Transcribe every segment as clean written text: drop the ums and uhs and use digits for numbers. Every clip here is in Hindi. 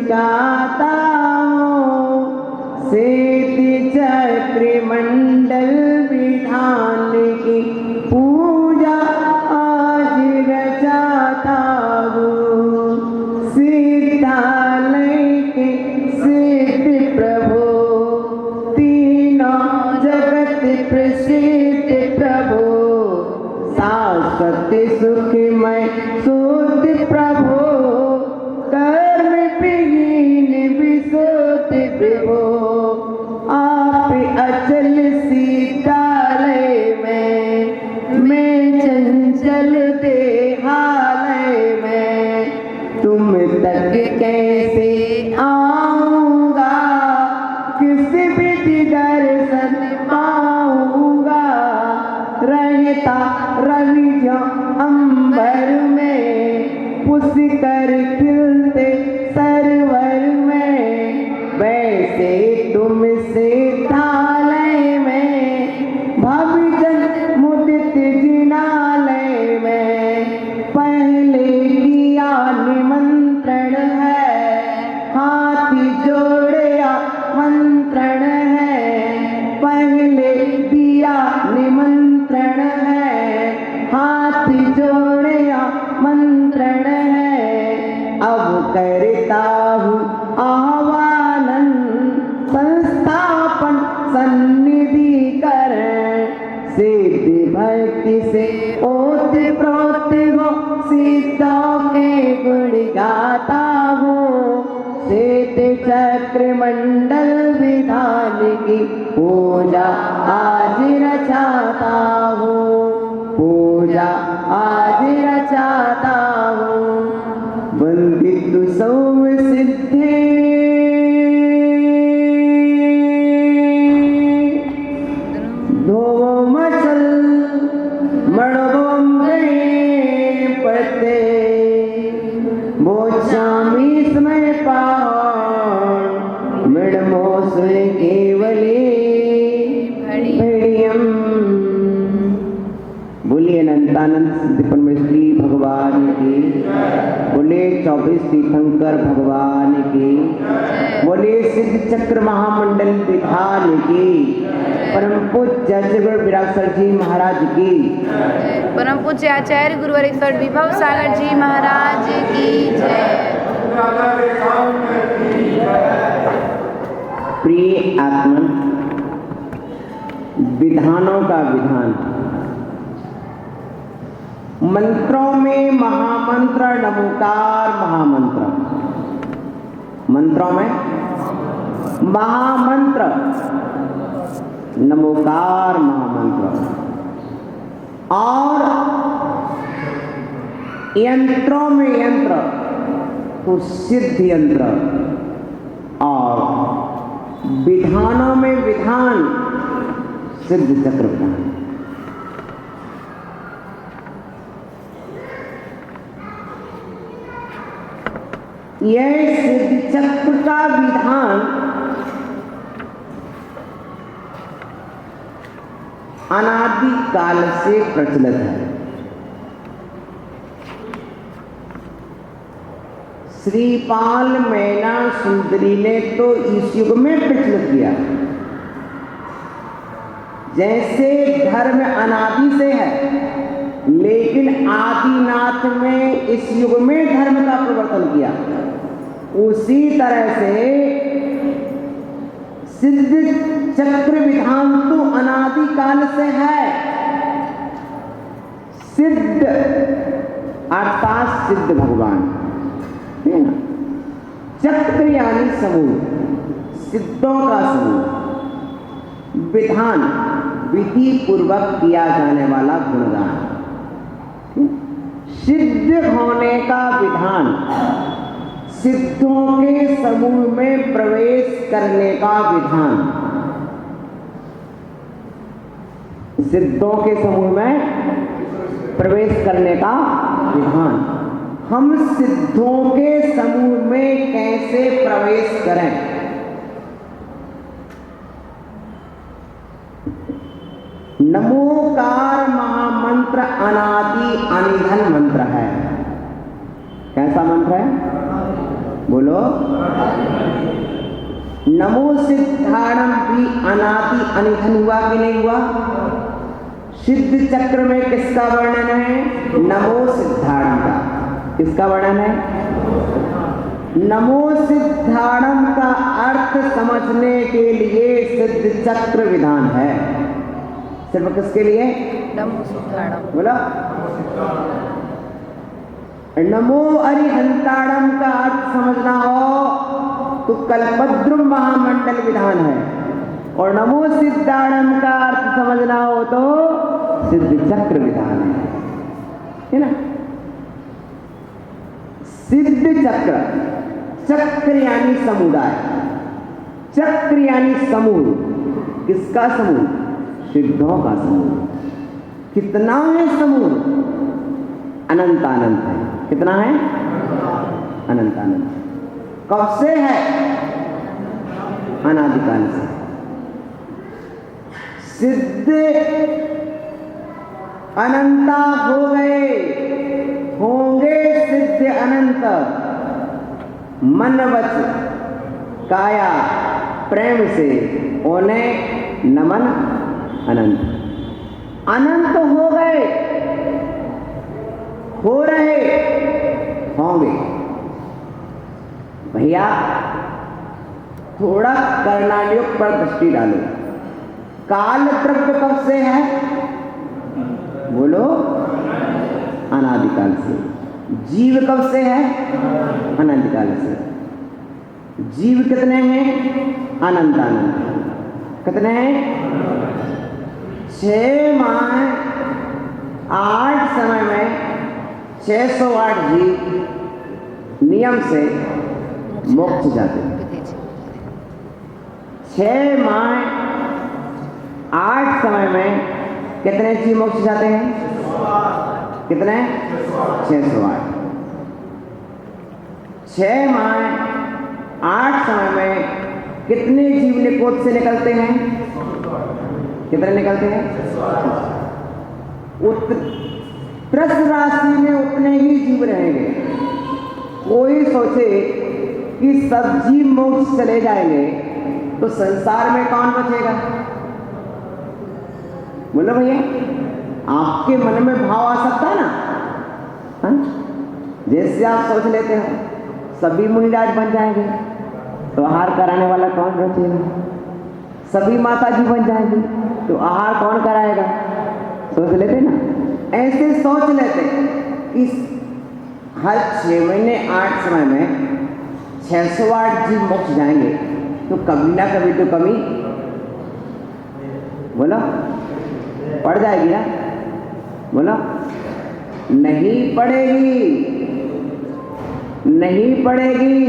चाहता हूँ, श्वेत चक्र मंडल विधान की पूजा आज रचाता हूँ। सिद्धालय के सिद्ध प्रभु, तीनों जगत प्रसिद्ध प्रभु, शाश्वत सुखमय शुद्ध प्रभु, कर्म विहीन विशुद्ध प्रभु, आप अचल सिद्धालय में, मैं चंचल देहालय में, तुम तक कैसे आऊंगा, किस विधि दर्शन पाऊंगा, रहता रवि जो अंबर में, पुष्कर खिलते सरवर में, वैसे तुम सिद्धालय में, भवजन मुदित जिनालय में, पहले किया निमंत्रण है, हाथी जोड़िया मंत्रण है, पहले दिया निमंत्रण है, हाथी जोड़िया मंत्रण है, अब करता हूँ आह्वान, संस्थापन सन्निधिकरण, सिद्धि भक्ति से ओत प्रोत हो, सिद्धों के गुण गाता हूँ, श्वेत चक्र मंडल विधान की पूजा आज रचाता हूँ, पूजा आज रचाता हूँ। वंदितु सौम सिद्धे धोमचल मणोम गए पते, बोचामी समय पाण मृणमोस केवले भड़ियम। बोलिए अनंतानंद सिद्ध परमेश्वरी भगवान की, बोले 24 तीर्थंकर भगवान की, बोले सिद्ध चक्र महामंडल विधान की, परम पूज्य जगत विरासर जी महाराज की, परम पूज्य आचार्य गुरुवर 61 विभव सागर जी महाराज की जय। प्रिय आत्मन, विधानों का विधान, मंत्रों में महामंत्र नमोकार महामंत्र, मंत्रों में महामंत्र नमोकार महामंत्र, और यंत्रों में यंत्र तो सिद्ध यंत्र, और विधानों में विधान सिद्ध चक्र विधान। यह सिद्ध चक्र का विधान अनादि काल से प्रचलित है। श्रीपाल मैना सुंदरी ने तो इस युग में प्रचलित किया। जैसे धर्म अनादि से है, लेकिन आदिनाथ में इस युग में धर्म का प्रवर्तन किया, उसी तरह से सिद्ध चक्र विधान तो अनादि काल से है। सिद्ध अर्थात सिद्ध भगवान, है ना। चक्र यानी समूह, सिद्धों का समूह, विधान विधि पूर्वक किया जाने वाला गुणगान, सिद्ध होने का विधान, सिद्धों के समूह में प्रवेश करने का विधान, सिद्धों के समूह में प्रवेश करने का विधान। हम सिद्धों के समूह में कैसे प्रवेश करें? नमोकार महामंत्र अनादि अनिधन मंत्र है। कैसा मंत्र है? बोलो। नमो सिद्धाणम भी अनादि अनिधन हुआ कि नहीं हुआ? सिद्ध चक्र में किसका वर्णन है? नमो सिद्धाणम का। किसका वर्णन है? नमो सिद्धाणम का अर्थ समझने के लिए सिद्ध चक्र विधान है। सिर्फ किसके लिए? नमो सिद्धाणम। बोला। नमो अरिहंताणम का अर्थ समझना हो तो कल्पद्रुम महामंडल विधान है, और नमो सिद्धाणम का अर्थ समझना हो तो सिद्ध चक्र विधान है ना। सिद्ध चक्र, चक्र यानी समुदाय, चक्र यानी समूह। किसका समूह? सिद्धों का समूह। कितना है समूह? अनंत अनंत है। कितना है? अनंत अनंत। कब से है? अनादिकाल से। सिद्ध अनंता हो गए, होंगे सिद्ध अनंत। मन वच काया प्रेम से ओने नमन अनंत। अनंत हो गए, हो रहे, होंगे। भैया थोड़ा कर्णानुयोग पर दृष्टि डालो। काल द्रव्य कब से है? बोलो। अनादिकाल से। जीव कब से है? अनादिकाल से। जीव कितने हैं? अनंत अनंत। कितने हैं? 6 माह 8 समय में 608 जीव नियम से मोक्ष जाते हैं। 6 माह 8 समय में कितने जीव मोक्ष जाते हैं? कितने? 608। 6 माह 8 समय में कितने जीव निकोट से निकलते हैं? कितने निकलते हैं? त्रस राशि में उतने ही जीव रहेंगे। कोई सोचे कि सब जीव मोक्ष चले जाएंगे तो संसार में कौन बचेगा? बोलो भैया, आपके मन में भाव आ सकता है ना? हा? जैसे आप सोच लेते हो सभी मुनिराज बन जाएंगे तो आहार कराने वाला कौन बचेगा? सभी माता जी बन जाएंगी तो आहार कौन कराएगा? सोच लेते ना। ऐसे सोच लेते कि हर 6 महीने 8 समय में 608 जीव मोक्ष जाएंगे तो कभी ना कभी तो कमी बोलो पड़ जाएगी ना। बोलो। नहीं पड़ेगी, नहीं पड़ेगी।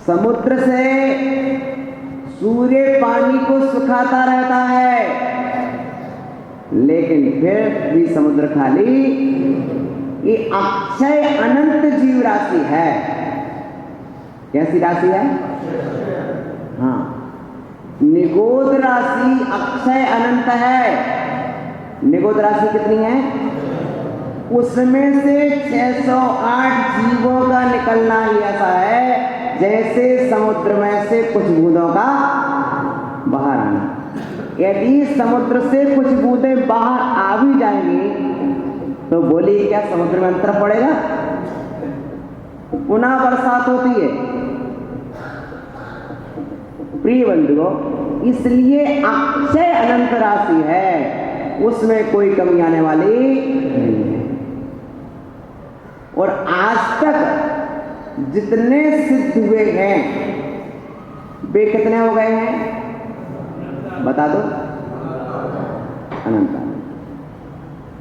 समुद्र से सूर्य पानी को सुखाता रहता है लेकिन फिर भी समुद्र खाली। ये अक्षय अनंत जीव राशि है। कैसी राशि है? हाँ, निगोद राशि अक्षय अनंत है। निगोद राशि कितनी है? उसमें से 608 जीवों का निकलना ही ऐसा है जैसे समुद्र में से कुछ बूंदों का बाहर आना। यदि समुद्र से कुछ बूंदें बाहर आ भी जाएंगी तो बोलिए क्या समुद्र में अंतर पड़ेगा? पुनः बरसात होती है। प्रिय बंधुओं, इसलिए अक्षय अनंत राशि है, उसमें कोई कमी आने वाली नहीं है। और आज तक जितने सिद्ध हुए हैं वे कितने हो गए हैं? बता दो। अनंत।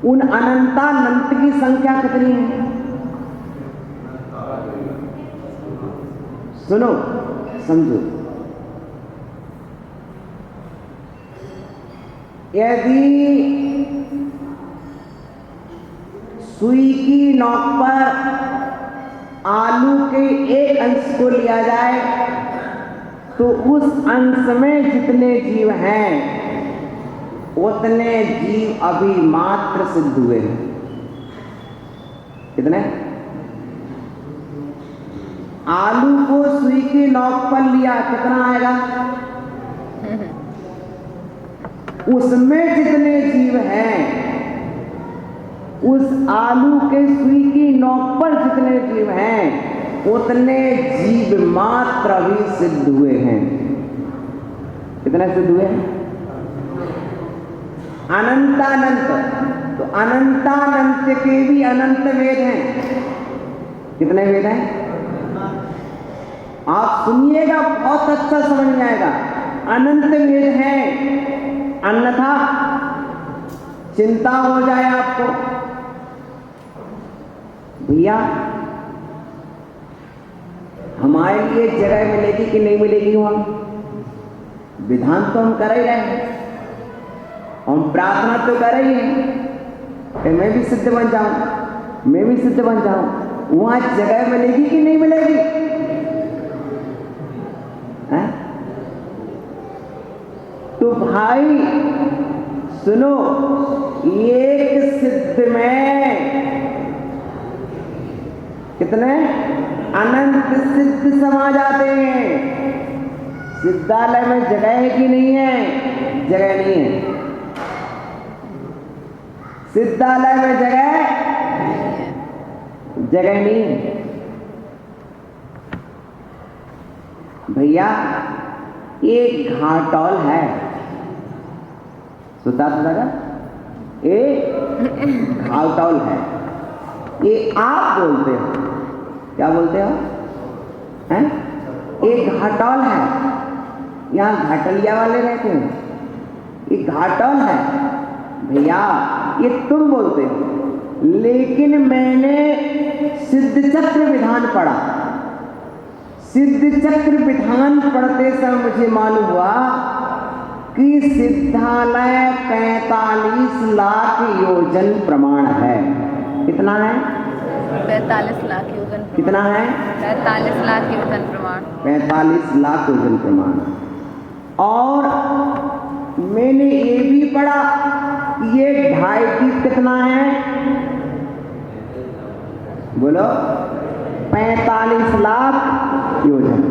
उन अनंतानंत की संख्या कितनी है? सुनो, समझो। यदि सुई की नोक पर आलू के एक अंश को लिया जाए तो उस अंश में जितने जीव हैं उतने जीव अभी मात्र सिद्ध हुए हैं। कितने? आलू को सुई की नोक पर लिया, कितना आएगा? उसमें जितने जीव हैं, उस आलू के सुई की नोक पर जितने जीव हैं, उतने जीव मात्र भी सिद्ध हुए हैं। कितने सिद्ध हुए हैं? अनंतानंत। तो अनंतानंत के भी अनंत वेद हैं। कितने वेद हैं? आप सुनिएगा, बहुत अच्छा समझ में आएगा। अनंत वेद हैं, अन्यथा चिंता हो जाए आपको। भैया हमारे लिए जगह मिलेगी कि नहीं मिलेगी? वहां विधान तो हम कर ही रहे हैं, हम प्रार्थना तो कर ही हैं कि मैं भी सिद्ध बन जाऊं, मैं भी सिद्ध बन जाऊं। वहां जगह मिलेगी कि नहीं मिलेगी? है? तो भाई सुनो, एक सिद्ध में कितने अनंत सिद्ध समा जाते हैं। सिद्धालय में जगह है कि नहीं है? जगह नहीं है। सिद्धालय में जगह नहीं है। भैया एक घाटौल है, सुता एक घाटौल है, ये आप बोलते हो, क्या बोलते हो? हैं? एक घाटौल है, यहाँ घाटलिया वाले रहते हैं, ये घाटौल है भैया, ये तुम बोलते हो। लेकिन मैंने सिद्ध चक्र विधान पढ़ा। सिद्ध चक्र विधान पढ़ते समय मुझे मालूम हुआ कि सिद्धालय 45 लाख योजन प्रमाण है। कितना है? 45 लाख योजन। कितना है? 45 लाख योजन प्रमाण। 45 लाख योजन प्रमाण। और मैंने ये भी पढ़ा कि ये 2.5 कितना है? बोलो। 45 लाख योजन।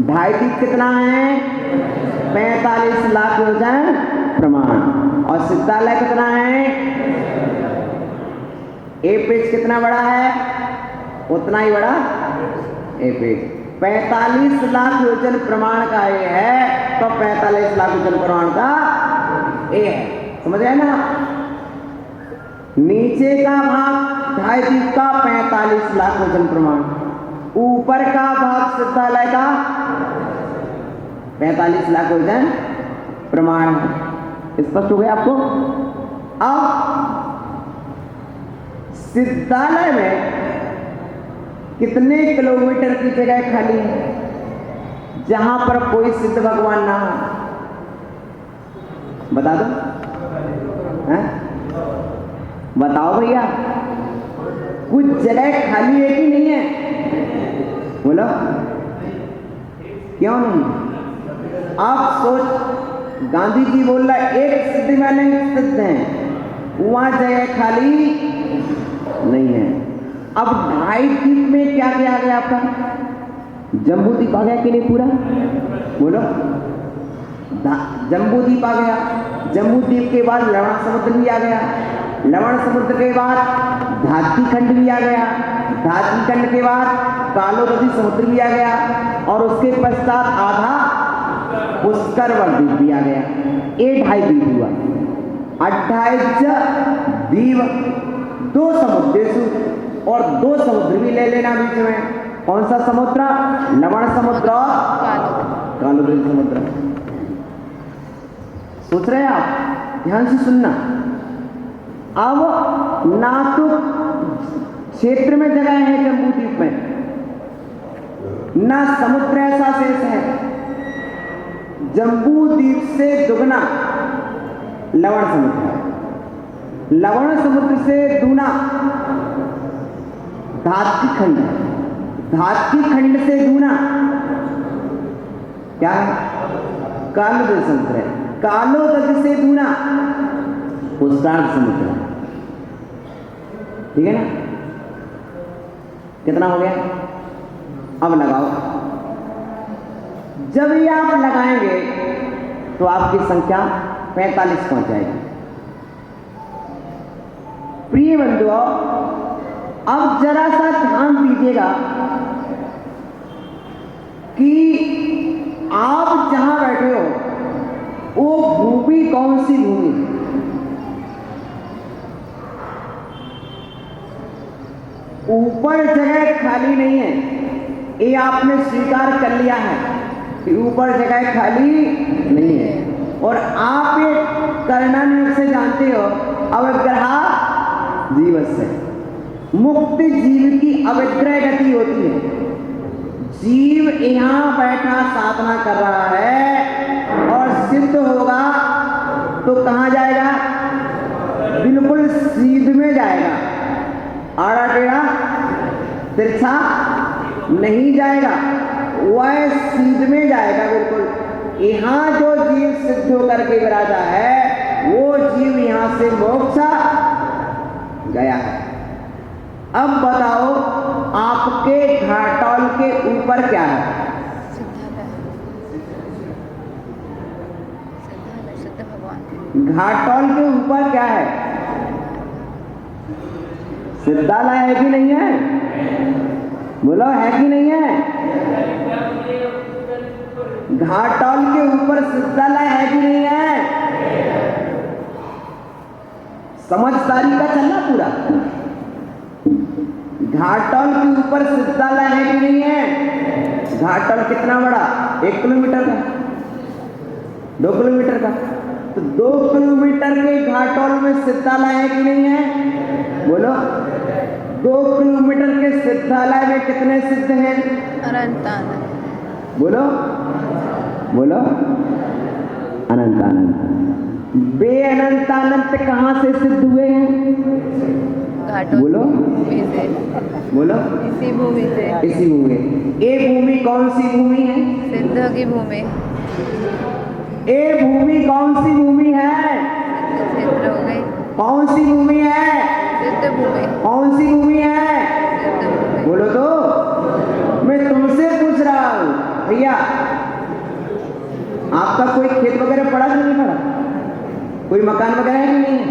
2.5 कितना है? 45 लाख योजन प्रमाण। और सिद्धालय कितना है? ए पेज कितना बड़ा है? उतना ही बड़ा ए पेज। 45 लाख योजन प्रमाण का ए है, तो 45 लाख योजन प्रमाण का ए है। समझ गए ना? नीचे का भाग 2.5 का 45 लाख योजन प्रमाण, ऊपर का भाग सिद्धालय का 45 लाख योजन प्रमाण। स्पष्ट हो गया आपको? अब सिद्धालय में कितने किलोमीटर की जगह खाली है जहां पर कोई सिद्ध भगवान ना हो? बता दो। हैं? बताओ भैया, कुछ जगह खाली है कि नहीं है? बोलो। क्यों नहीं? आप सोच, गांधी जी बोल रहा है एक सिद्ध में नहीं सिद्ध है, वहां जगह खाली नहीं है। अब 2.5 द्वीप में क्या क्या आ गया आपका? जम्बू द्वीप आ गया कि नहीं पूरा? बोलो। जम्बू द्वीप आ गया। जम्बू द्वीप के बाद लवण समुद्र भी आ गया। लवण समुद्र के बाद धात्री खंड भी आ गया। धात्री खंड के बाद कालोदधी समुद्र भी आ गया। और उसके पश्चात आधा पुष्करवल द्वीप भी आ गया। ये 2.5 द्वीप हुआ। 28 द्वीप, 2 समुद्र और 2 समुद्र भी ले लेना बीच में। कौन सा समुद्र? लवण समुद्र और कालोदधी समुद्र। सोच रहे हैं आप? ध्यान से सुनना। अब ना तो क्षेत्र में जगह है जम्बू द्वीप में, ना समुद्र ऐसा शेष है। जम्बू द्वीप से दुगना लवण समुद्र, लवण समुद्र से दूना धात्री खंड, धात्री खंड से दूना क्या है? कालोदधी समुद्र है। कालोदधी से दूना पुष्कर समुद्र। ठीक है ना? कितना हो गया? अब लगाओ। जब ये आप लगाएंगे तो आपकी संख्या 45 पहुंच जाएगी। प्रिय बंधुओं, अब जरा सा ध्यान दीजिएगा कि आप जहां बैठे हो वो भूमि कौन सी भूमि है? ऊपर जगह खाली नहीं है, ये आपने स्वीकार कर लिया है कि ऊपर जगह खाली नहीं है। और आप ये कर्णानुयोग से जानते हो, अवग्रहा जीवस्य, मुक्त जीव की अवग्रह गति होती है। जीव यहां बैठा साधना कर रहा है और सिद्ध होगा तो कहां जाएगा? बिल्कुल सीध में जाएगा, आड़ा टेढ़ा तिरछा नहीं जाएगा, वह सीध में जाएगा बिल्कुल। यहां जो जीव सिद्ध होकर के विराजा है वो जीव यहां से मोक्ष गया है। अब बताओ, आपके घाटोल के ऊपर क्या है? सिद्ध भगवान। घाटोल के ऊपर क्या है? सिद्धालय है कि नहीं है? बोलो, है कि नहीं है? घाटोल के ऊपर सिद्धालय है कि नहीं है? समझदारी का चलना पूरा। घाटोल के ऊपर सिद्धालय है कि नहीं है? घाटोल कितना बड़ा? 1 किलोमीटर का, 2 किलोमीटर का? तो 2 किलोमीटर के घाटोल में सिद्धालय है कि नहीं है? बोलो, 2 किलोमीटर के सिद्धालय में कितने सिद्ध हैं? अनंत अनंत। बोलो बोलो, अनंत अनंत। वे अनंत अनंत कहां से सिद्ध हुए हैं? घाटोल बोलो भूमि से। बोलो, इसी भूमि से। इसी भूमि। ये भूमि कौन सी भूमि है? सिद्ध की भूमि। ये भूमि कौन सी भूमि है? सिद्ध हो गई। कौन सी भूमि है? सिद्ध भूमि। कौन सी भूमि है? सिद्ध भूमि। बोलो तो, मैं तुमसे पूछ रहा हूं भैया, आपका कोई खेत वगैरह पड़ा कि नहीं पड़ा? कोई मकान वगैरह है कि नहीं है?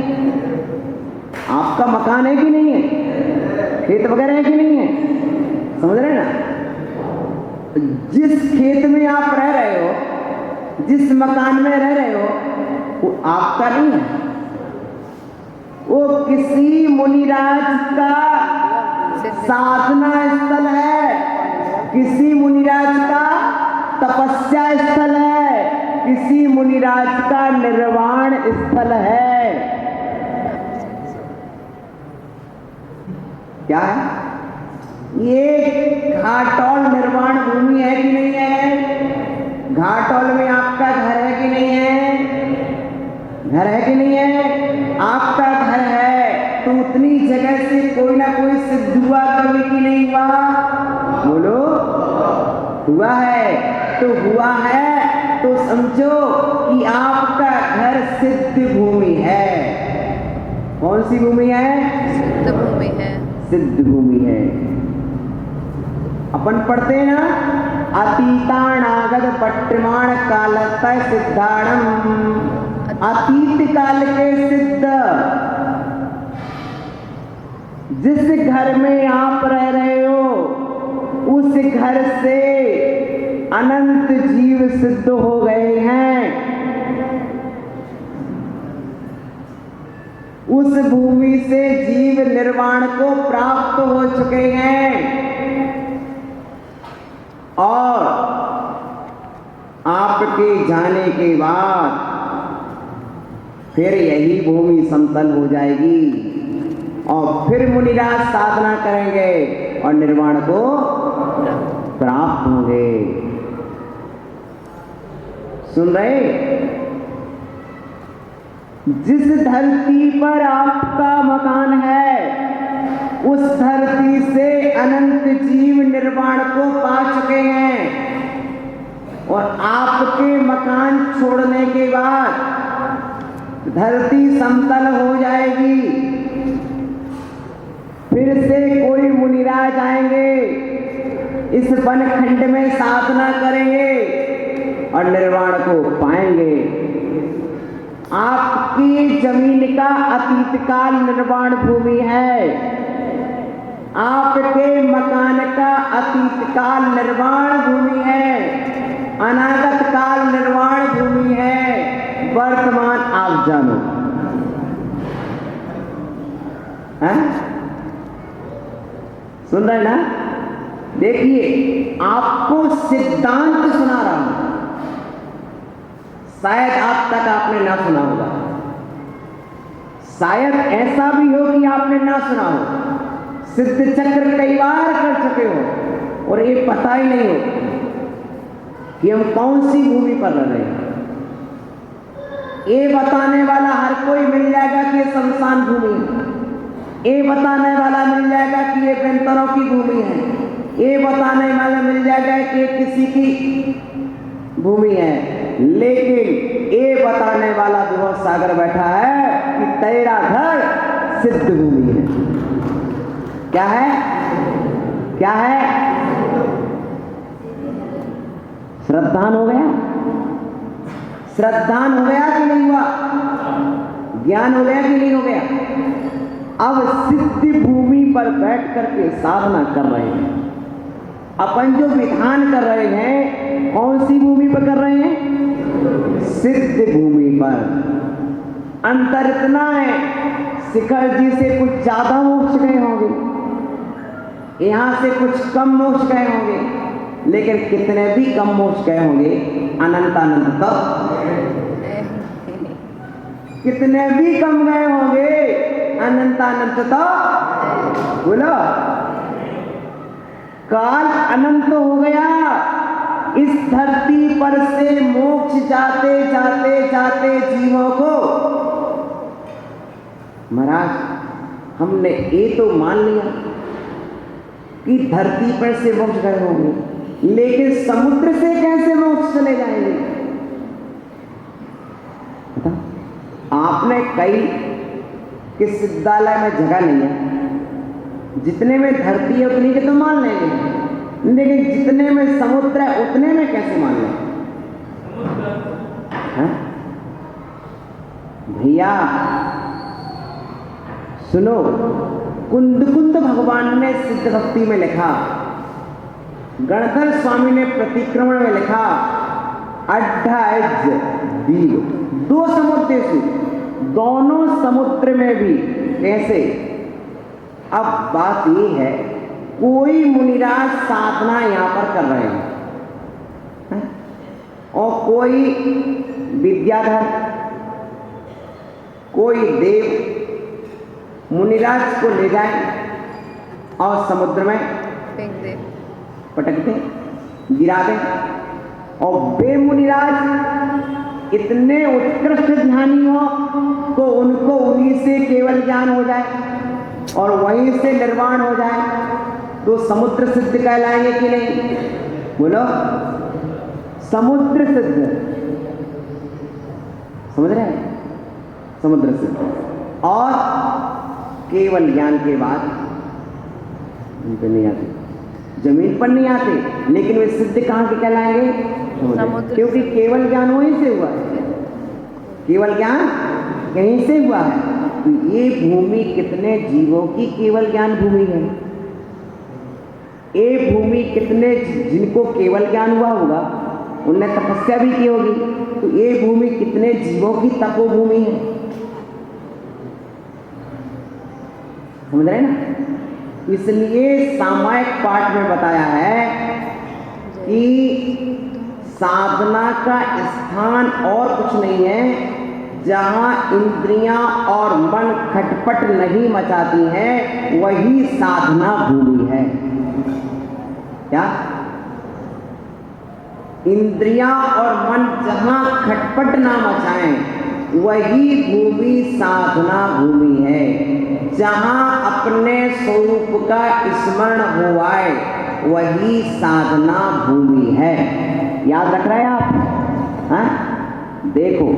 आपका मकान है कि नहीं है? खेत वगैरह है कि नहीं है? समझ रहे ना? जिस खेत में आप रह रहे हो, जिस मकान में रह रहे हो, वो आपका नहीं है, वो किसी मुनिराज का साधना स्थल है, किसी मुनिराज का तपस्या स्थल है, किसी मुनिराज का निर्वाण स्थल है। क्या है? ये घाटोल निर्वाण भूमि है कि नहीं है? घाटोल में आपका घर है कि नहीं है? घर है कि नहीं है? आपका घर है तो उतनी जगह से कोई ना कोई सिद्ध हुआ कभी कि नहीं हुआ? बोलो, हुआ है। तो हुआ है तो समझो कि आपका घर सिद्ध भूमि है। कौन सी भूमि है? सिद्ध भूमि है। सिद्ध भूमि है। अपन पढ़ते हैं ना, अतीतानागत पट्टमाण कालतः सिद्धाणम। अतीत काल के सिद्ध, जिस घर में आप रह रहे हो उस घर से अनंत जीव सिद्ध हो गए हैं। उस भूमि से जीव निर्वाण को प्राप्त हो चुके हैं और आपके जाने के बाद फिर यही भूमि समतल हो जाएगी और फिर मुनिराज साधना करेंगे और निर्वाण को प्राप्त होंगे। सुन रहे? जिस धरती पर आपका मकान है उस धरती से अनंत जीव निर्वाण को पा चुके हैं और आपके मकान छोड़ने के बाद धरती समतल हो जाएगी। फिर से कोई मुनिराज आएंगे इस वनखंड में साधना करेंगे और निर्वाण को पाएंगे। आपकी जमीन का अतीत काल निर्वाण भूमि है, आपके मकान का अतीत काल निर्वाण भूमि है, अनागत काल निर्वाण भूमि है, वर्तमान आप जानो। हैं? सुन रहे ना? देखिए, आपको सिद्धांत सुना रहा हूं, शायद आप तक आपने ना सुना होगा, शायद ऐसा भी हो कि आपने ना सुना हो, सिद्ध चक्र कई बार कर चुके हो और ये पता ही नहीं हो कि हम कौन सी भूमि पर रह रहे हैं। ये बताने वाला हर कोई मिल जाएगा कि ये शमशान भूमि है, ये बताने वाला मिल जाएगा कि ये बेंतरों की भूमि है, ये बताने वाला मिल जाएगा कि ये किसी की भूमि है, लेकिन ये बताने वाला विभव सागर बैठा है कि तेरा घर सिद्ध भूमि है। क्या है? क्या है? श्रद्धान हो गया? श्रद्धान हो गया कि नहीं हुआ? ज्ञान हो गया कि नहीं हो गया? अब सिद्ध भूमि पर बैठ करके साधना कर रहे हैं। अपन जो विधान कर रहे हैं, कौन सी भूमि पर कर रहे हैं? सिद्ध भूमि पर। अंतर इतना है, शिखर जी से कुछ ज्यादा मोक्ष गए होंगे, यहां से कुछ कम मोक्ष गए होंगे, लेकिन कितने भी कम मोक्ष गए होंगे, अनंत अनंत तक कितने भी कम गए होंगे, अनंत अनंत तक बोलो। काल अनंत हो गया, इस धरती पर से मोक्ष जाते जाते जाते जीवों को, महाराज हमने ये तो मान लिया कि धरती पर से मोक्ष गए होंगे, लेकिन समुद्र से कैसे मोक्ष चले जाएंगे? बता, आपने कई किस विद्यालय में जगह नहीं है, जितने में धरती है उतनी के तो मान लेंगे, लेकिन जितने में समुद्र है उतने में कैसे मान लेंगे? भैया सुनो, कुंद भगवान ने सिद्ध भक्ति में लिखा, गणधर स्वामी ने प्रतिक्रमण में लिखा, अड्ढाइज दीव, दो समुद्र से, दोनों समुद्र में भी कैसे। अब बात ये है, कोई मुनिराज साधना यहां पर कर रहे हैं और कोई विद्याधर, कोई देव मुनिराज को ले जाए और समुद्र में फेंक दे, पटक दे, गिरा दे, और बेमुनिराज इतने उत्कृष्ट ध्यानी हो तो उनको उन्हीं से केवल ज्ञान हो जाए और वहीं से निर्वाण हो जाए, तो समुद्र सिद्ध कहलाएंगे कि नहीं? बोलो, समुद्र सिद्ध, समझ रहे हैं? समुद्र सिद्ध। और केवल ज्ञान के बाद उन पर नहीं आते, जमीन पर नहीं आते, लेकिन वे सिद्ध कहाँ के कहलाएंगे? समुद्र, क्योंकि केवल ज्ञान वहीं से हुआ है, केवल ज्ञान कहीं से हुआ है। तो ये भूमि कितने जीवों की केवल ज्ञान भूमि है, ये भूमि कितने जिनको केवल ज्ञान हुआ होगा, उनने तपस्या भी की होगी, तो ये भूमि कितने जीवों की तपोभूमि है। समझ रहे ना? इसलिए सामायिक पाठ में बताया है कि साधना का स्थान और कुछ नहीं है, जहां इंद्रियां और मन खटपट नहीं मचाती हैं, वही साधना भूमि है। क्या? इंद्रियां और मन जहां खटपट ना मचाएं, वही भूमि साधना भूमि है। जहां अपने स्वरूप का स्मरण होवाए, वही साधना भूमि है। याद रख रहे हैं आप? हाँ? देखो,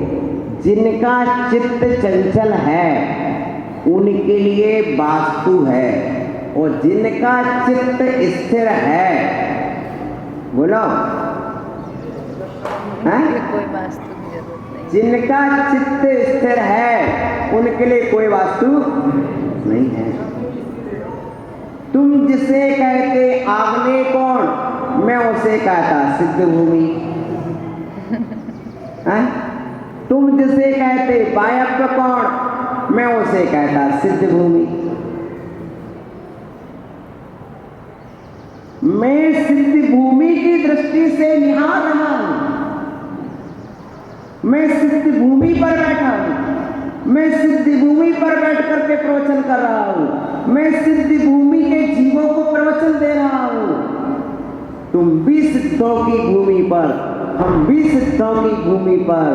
जिनका चित्त चंचल है उनके लिए वास्तु है, और जिनका चित्त स्थिर है बोलो हैं? कोई वास्तु की जरूरत नहीं। जिनका चित्त स्थिर है उनके लिए कोई वास्तु नहीं है। तुम जिसे कहते आग्नेय कोण, मैं उसे कहता सिद्ध भूमि। हैं? तुम जिसे कहते वायव्य कोण, मैं उसे कहता सिद्ध भूमि। मैं सिद्ध भूमि की दृष्टि से निहार रहा हूं। मैं सिद्ध भूमि पर बैठा हूं। मैं सिद्ध भूमि पर बैठ करके प्रवचन कर रहा हूं। मैं सिद्ध भूमि के जीवों को प्रवचन दे रहा हूं। तुम भी सिद्धों की भूमि पर, हम भी सिद्धों की भूमि पर,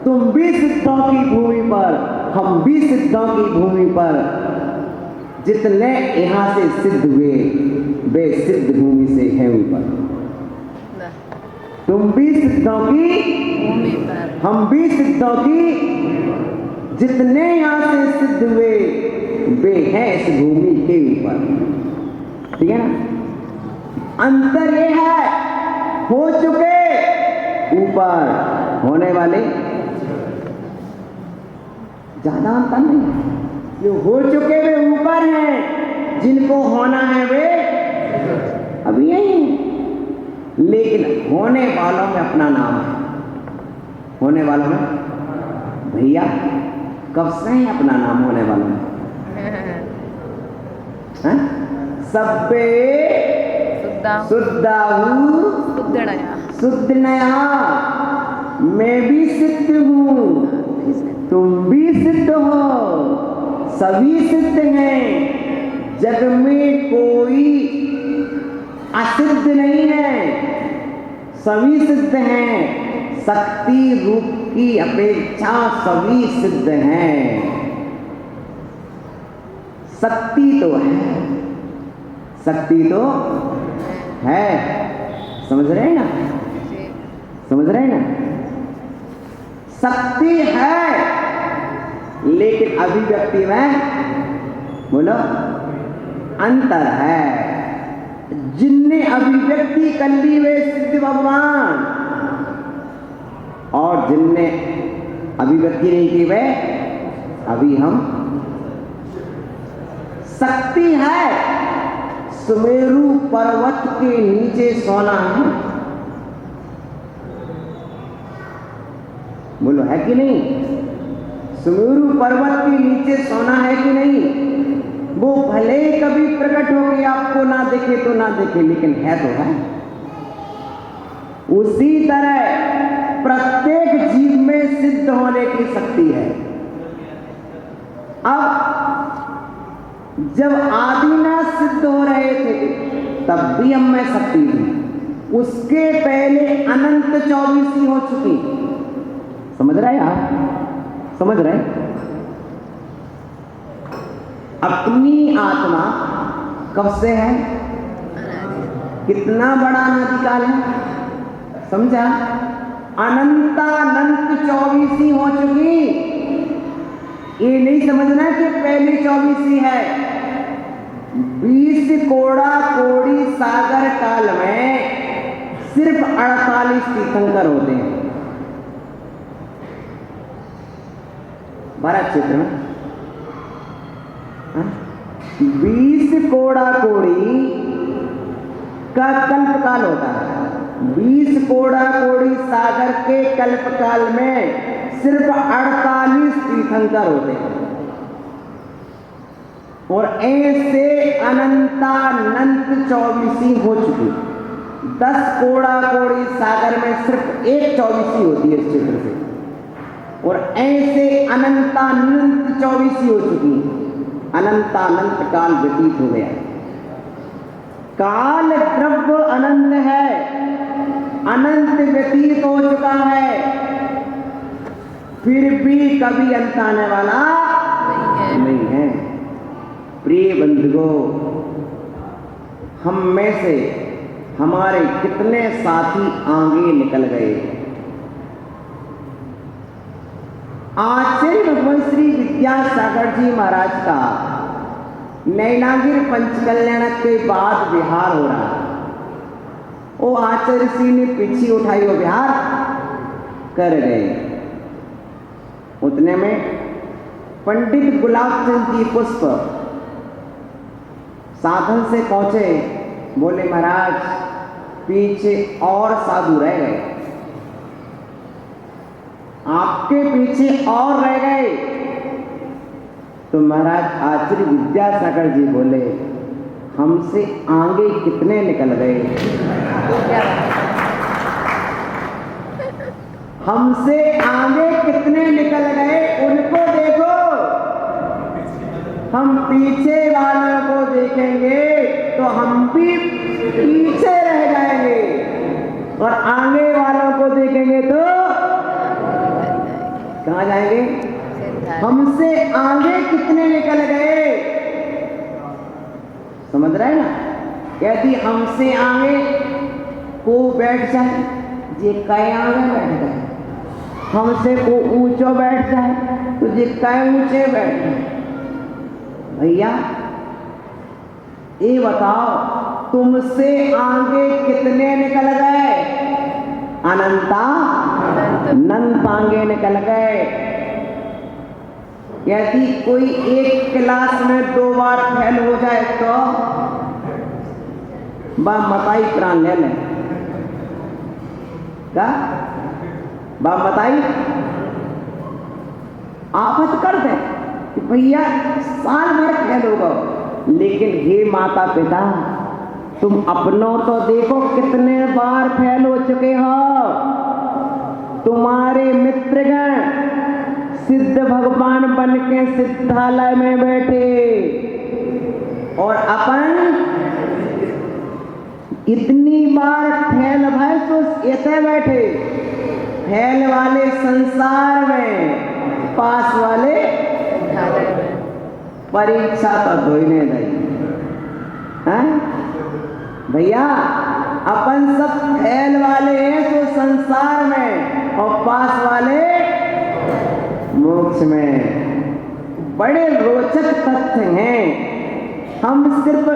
तुम भी सिद्धों की भूमि पर, हम भी सिद्धों की भूमि पर। जितने यहां से सिद्ध हुए वे सिद्ध भूमि से हैं ऊपर। तुम भी सिद्धों की भूमि पर, हम भी सिद्धों की, जितने यहां से सिद्ध हुए वे हैं इस भूमि के ऊपर। ठीक है ना? अंतर ये है, हो चुके ऊपर, होने वाले ज्यादा अंतर नहीं है। जो हो चुके वे ऊपर हैं, जिनको होना है वे अभी यही है। लेकिन होने वालों में अपना नाम है। होने वालों में भैया कब से है अपना नाम होने वालों में? सब्बे शुद्धाहु शुद्ध नया। मैं भी सिद्ध हूं, तुम भी सिद्ध हो, सभी सिद्ध हैं। जग में कोई असिद्ध नहीं है, सभी सिद्ध हैं। शक्ति रूप की अपेक्षा सभी सिद्ध हैं। शक्ति तो है, शक्ति तो है। समझ रहे हैं ना? समझ रहे हैं ना? शक्ति है, लेकिन अभिव्यक्ति में बोलो अंतर है। जिनने अभिव्यक्ति कर ली वे सिद्ध भगवान, और जिनने अभिव्यक्ति नहीं की वे अभी हम। शक्ति है, सुमेरु पर्वत के नीचे सोना है। बोलो है कि नहीं? सुमेरु पर्वत के नीचे सोना है कि नहीं? वो भले कभी प्रकट हो गई, आपको ना देखे तो ना देखे, लेकिन है तो है। उसी तरह प्रत्येक जीव में सिद्ध होने की शक्ति है। अब जब आदिनाथ सिद्ध हो रहे थे तब भी हम में शक्ति थी। उसके पहले अनंत 24 हो चुकी। समझ रहे आप? समझ रहे? अपनी आत्मा कब से है? कितना बड़ा अनादिकाल है, समझा? अनंतानंत 24 हो चुकी। ये नहीं समझना कि पहली 24 है। 20 कोड़ा कोड़ी सागर काल में सिर्फ 48 तीर्थंकर होते हैं भारत क्षेत्र में। 20 कोड़ा कोड़ी का कल्पकाल होता है। 20 कोड़ा कोड़ी सागर के कल्पकाल में सिर्फ 48 तीर्थंकर होते हैं, और ऐसे अनंतानंत 24 हो चुकी। 10 कोड़ा कोड़ी सागर में सिर्फ एक 24 होती है इस क्षेत्र से, और ऐसे अनंतानंत 24 हो चुकी। अनंतानंत काल व्यतीत हो गया। काल द्रव्य अनंत है, अनंत व्यतीत हो चुका है, फिर भी कभी अंत आने वाला नहीं है। प्रिय बंधुओं, हम में से हमारे कितने साथी आगे निकल गए। आचार्य भगवान श्री विद्यासागर जी महाराज का नैनागिर पंचकल्याण के बाद विहार हो रहा है। वो आचार्य ऋषि ने पीछे उठाई वो बिहार कर गए। उतने में पंडित गुलाब चंद जी पुष्प साधन से पहुंचे, बोले महाराज पीछे और साधु रह गए, आपके पीछे और रह गए। तो महाराज आचार्य विद्यासागर जी बोले हमसे आगे कितने निकल गए, हमसे आगे कितने निकल गए उनको देखो, हम पीछे वालों को देखेंगे तो हम भी पीछे रह जाएंगे, और आगे वालों को देखेंगे तो कहाँ जाएंगे। हमसे आगे कितने निकल गए, समझ रहे हैं ना। यदि हमसे आगे को बैठ जाए, ये कई आगे बैठ गए, हमसे को ऊंचो बैठ जाए तो ये कई ऊंचे बैठ गए। भैया ये बताओ तुमसे आगे कितने निकल गए, अनंता अनंत आगे निकल गए। यदि कोई एक क्लास में 2 बार फेल हो जाए तो बा मताई प्राण ले लें, क्या बा मताई आफत कर दे कि भैया साल भर फेल होगा। लेकिन हे माता पिता तुम अपनों तो देखो कितने बार फेल हो चुके हो। तुम्हारे मित्रगण सिद्ध भगवान बन के सिद्धालय में बैठे, और अपन इतनी बार फेल भय तो ऐसे बैठे। फेल वाले संसार में, पास वाले परीक्षा तो धोने नहीं है भैया। अपन सब फेल वाले हैं तो संसार में, और पास वाले मोक्ष में। बड़े रोचक तथ्य हैं। हम सिर्फ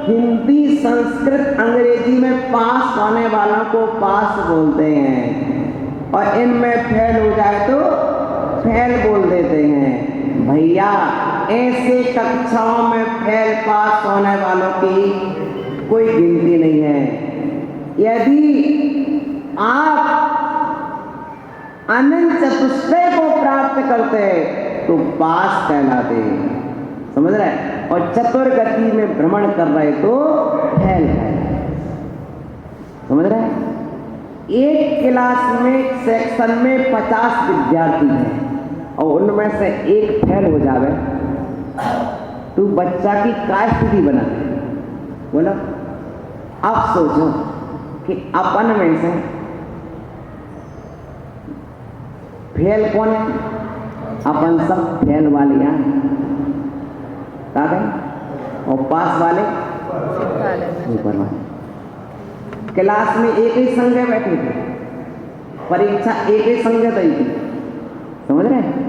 हिंदी, संस्कृत, अंग्रेजी में पास होने वालों को पास बोलते हैं, और इनमें फेल हो जाए तो फेल बोल देते हैं। भैया ऐसे कक्षाओं में फेल पास होने वालों की कोई गिनती नहीं है। यदि आप अनंत चतुष्टय को प्राप्त करते हैं तो पास कहलाते हैं, समझ रहे। और चतुर्गति में भ्रमण कर रहे तो फेल है, समझ रहे। एक क्लास में, सेक्शन में 50 विद्यार्थी हैं, और उनमें से एक फेल हो जावे तो बच्चा की क्या स्थिति बना बोलो। अब सोचो कि अपन में से फेल कौन है। अपन सब फेल वाले हैं, क्या कहें, और पास वाले ऊपर वाले। क्लास में एक ही संगे बैठे थे, परीक्षा एक ही संगे दी थी, समझ रहे हैं।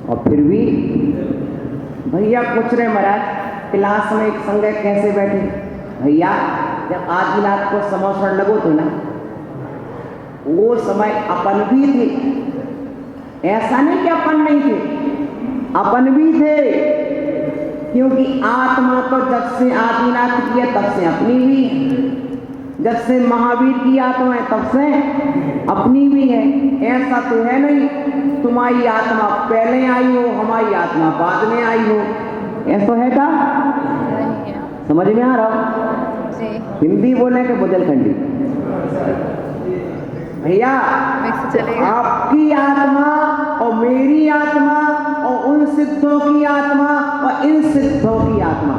और फिर भी भैया पूछ रहे महाराज क्लास में एक संगे कैसे बैठे। भैया जब आधी रात को समोसा लगो तो ना, वो समय अपन भी थे, ऐसा नहीं कि अपन नहीं थे, अपन भी थे। क्योंकि आत्मा तो जब से आदिनाथ की है तब से अपनी भी है, जब से महावीर की आत्मा है तब से अपनी भी है। ऐसा तो है नहीं तुम्हारी आत्मा पहले आई हो, हमारी आत्मा बाद में आई हो, ऐसा है क्या? समझ में आ रहा? हिंदी बोलने के बुंदेलखंडी भैया। आपकी आत्मा और मेरी आत्मा और उन सिद्धों की आत्मा और इन सिद्धों की आत्मा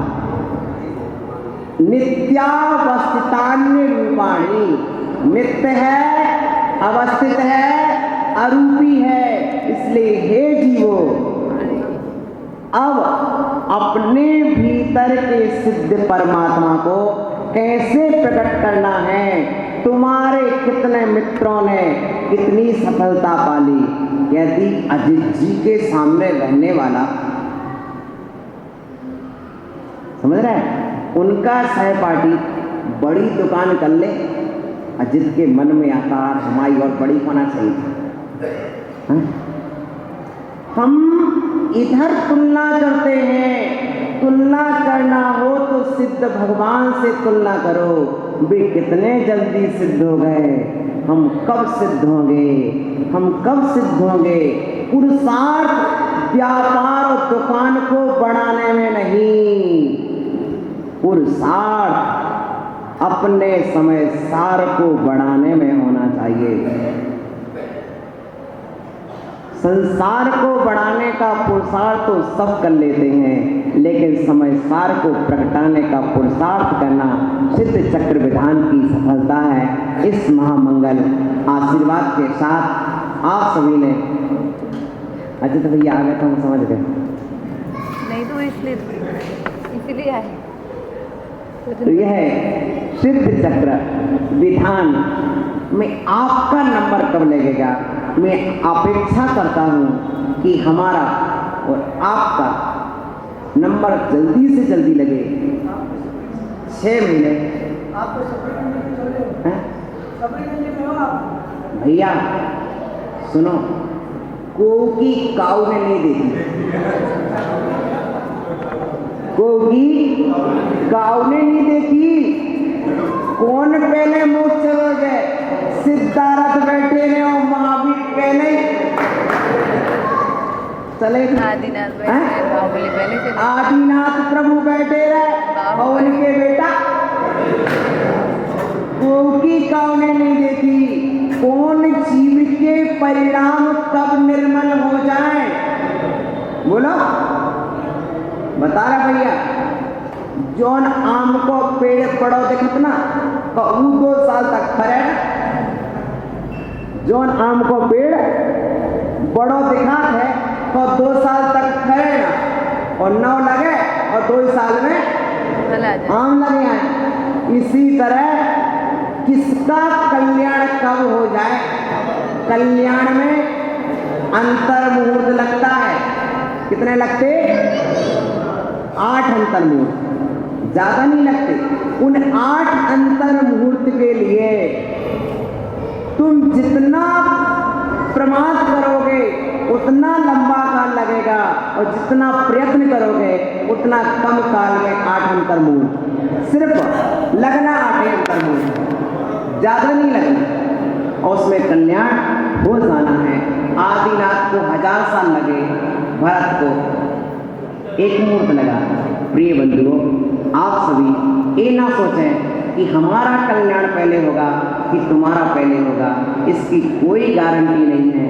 नित्यावस्थितान्य रूपाणी, नित्य है, अवस्थित है, अरूपी है। इसलिए हे जीवो, अब अपने भीतर के सिद्ध परमात्मा को कैसे प्रकट करना है। तुम्हारे कितने मित्रों ने कितनी सफलता पाली। यदि अजित जी के सामने रहने वाला, समझ रहे हैं, उनका सहपाठी बड़ी दुकान कर ले और जिसके मन में आकार हमारी और बड़ी होना चाहिए। हाँ? हम इधर तुलना करते हैं, तुलना करना हो तो सिद्ध भगवान से तुलना करो। वे कितने जल्दी सिद्ध हो गए, हम कब सिद्ध होंगे, हम कब सिद्ध होंगे। पुरुषार्थ व्यापार और दुकान को बढ़ाने में नहीं, पुरुषार्थ अपने समय सार को बढ़ाने में होना चाहिए। संसार को बढ़ाने का पुरुषार्थ तो सब कर लेते हैं, लेकिन समय सार को प्रगटाने का पुरुषार्थ करना सिद्ध चक्र विधान की सफलता है। इस महामंगल आशीर्वाद के साथ आप सभी ने, अच्छा तो भैया आ गए तो हम समझ गए, नहीं तो इसलिए आए। तो यह सिद्ध चक्र विधान में आपका नंबर कब लगेगा, मैं अपेक्षा करता हूं कि हमारा और आपका नंबर जल्दी से जल्दी लगे। 6 महीने भैया सुनो, कोकी काऊ ने नहीं देखी, कोकी काऊ ने नहीं देखी। कौन पहले मुख चलो गए, सिद्धार्थ बैठे रहे और महावीर पहले चले। आदिनाथ बाहुबली पहले से, आदिनाथ प्रभु बैठे रहे और उनके बेटा कोकी काऊ ने नहीं देखी। कौन जीव के परिणाम कब निर्मल हो जाए, बोलो बता रहा भैया। जौन आम को पेड़ पड़ो देखत ना तो वो 2 साल तक खरे ना, जौन आम को पेड़ बड़ो दिखा है तो 2 साल तक खरे ना, और 9 लगे और 2 साल में आम लगे हैं। इसी तरह किसका कल्याण कब हो जाए, कल्याण में अंतर मुहूर्त लगता है। कितने लगते, 8 अंतर मुहूर्त, ज्यादा नहीं लगते। उन 8 अंतर मुहूर्त के लिए तुम जितना प्रमाद करोगे उतना लंबा काल लगेगा, और जितना प्रयत्न करोगे उतना कम काल में 8 अंतर मुहूर्त सिर्फ लगना, 8 अंतर मुहूर्त, ज्यादा नहीं लगना, और उसमें कल्याण हो जाना है। आदिनाथ को 1000 साल लगे, भरत को 1 मुहूर्त लगा। प्रिय बंधुओं, आप सभी ये ना सोचें कि हमारा कल्याण पहले होगा कि तुम्हारा पहले होगा, इसकी कोई गारंटी नहीं है।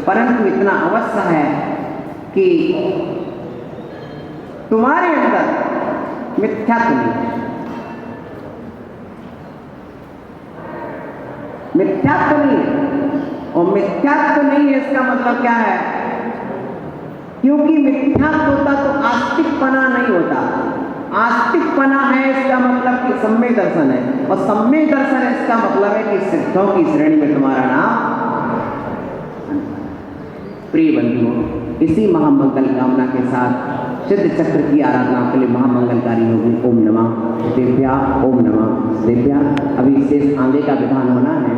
परंतु इतना अवश्य है कि तुम्हारे अंदर मिथ्यात्व नहीं, मिथ्यात्व नहीं, और मिथ्यात्व नहीं है इसका मतलब क्या है, क्योंकि मिथ्यात्व होता तो आस्तिकपना नहीं होता। आस्तिकपना है इसका मतलब कि सम्यक दर्शन है, और सम्यक दर्शन है इसका मतलब है कि सिद्धों की श्रेणी में तुम्हारा नाम। प्रिय बंधुओं, इसी महामंगल कामना के साथ सिद्ध चक्र की आराधना के लिए महामंगलकारी होगी। ओम नमः देव्या, ओम नमः देव्या। अभी शेष आगे का विधान होना है।